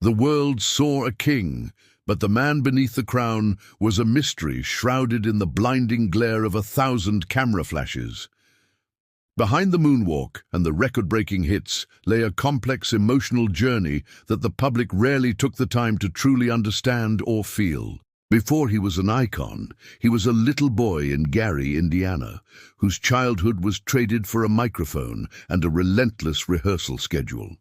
The world saw a king, but the man beneath the crown was a mystery shrouded in the blinding glare of 1,000 camera flashes. Behind the moonwalk and the record-breaking hits lay a complex emotional journey that the public rarely took the time to truly understand or feel. Before he was an icon, he was a little boy in Gary, Indiana, whose childhood was traded for a microphone and a relentless rehearsal schedule.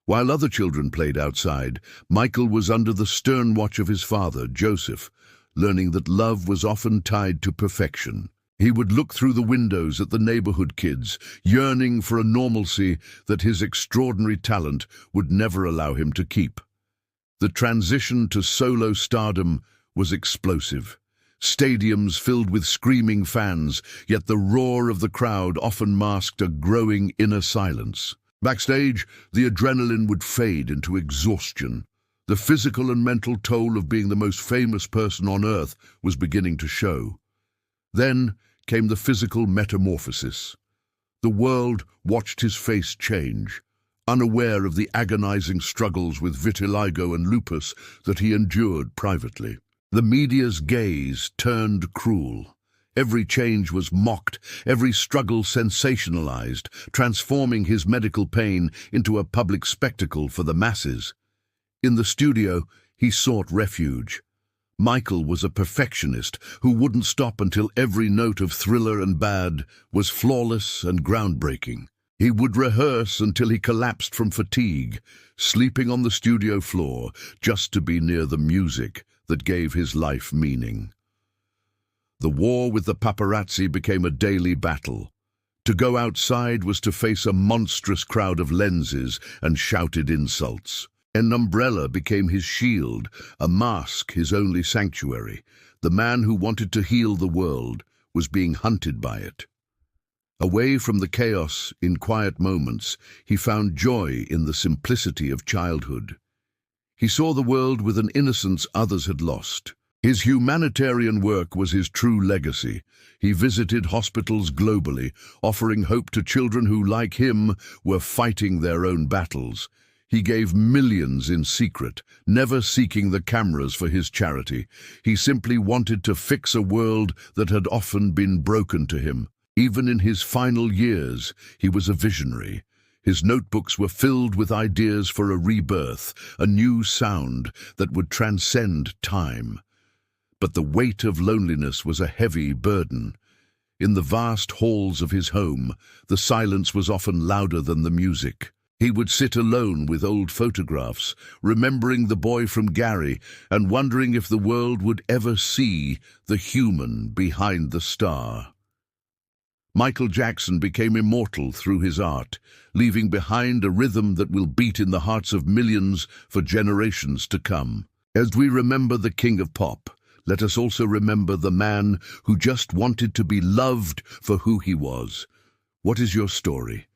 While other children played outside, Michael was under the stern watch of his father, Joseph, learning that love was often tied to perfection. He would look through the windows at the neighborhood kids, yearning for a normalcy that his extraordinary talent would never allow him to keep. The transition to solo stardom was explosive. Stadiums filled with screaming fans, yet the roar of the crowd often masked a growing inner silence. Backstage, the adrenaline would fade into exhaustion. The physical and mental toll of being the most famous person on earth was beginning to show. Then came the physical metamorphosis. The world watched his face change, unaware of the agonizing struggles with vitiligo and lupus that he endured privately. The media's gaze turned cruel. Every change was mocked, every struggle sensationalized, transforming his medical pain into a public spectacle for the masses. In the studio, he sought refuge. Michael was a perfectionist who wouldn't stop until every note of Thriller and Bad was flawless and groundbreaking. He would rehearse until he collapsed from fatigue, sleeping on the studio floor just to be near the music that gave his life meaning. The war with the paparazzi became a daily battle. To go outside was to face a monstrous crowd of lenses and shouted insults. An umbrella became his shield, a mask his only sanctuary. The man who wanted to heal the world was being hunted by it. Away from the chaos, in quiet moments, he found joy in the simplicity of childhood. He saw the world with an innocence others had lost. His humanitarian work was his true legacy. He visited hospitals globally, offering hope to children who, like him, were fighting their own battles. He gave millions in secret, never seeking the cameras for his charity. He simply wanted to fix a world that had often been broken to him. Even in his final years, he was a visionary. His notebooks were filled with ideas for a rebirth, a new sound that would transcend time. But the weight of loneliness was a heavy burden. In the vast halls of his home, the silence was often louder than the music. He would sit alone with old photographs, remembering the boy from Gary and wondering if the world would ever see the human behind the star. Michael Jackson became immortal through his art, leaving behind a rhythm that will beat in the hearts of millions for generations to come. As we remember the King of Pop, let us also remember the man who just wanted to be loved for who he was. What is your story?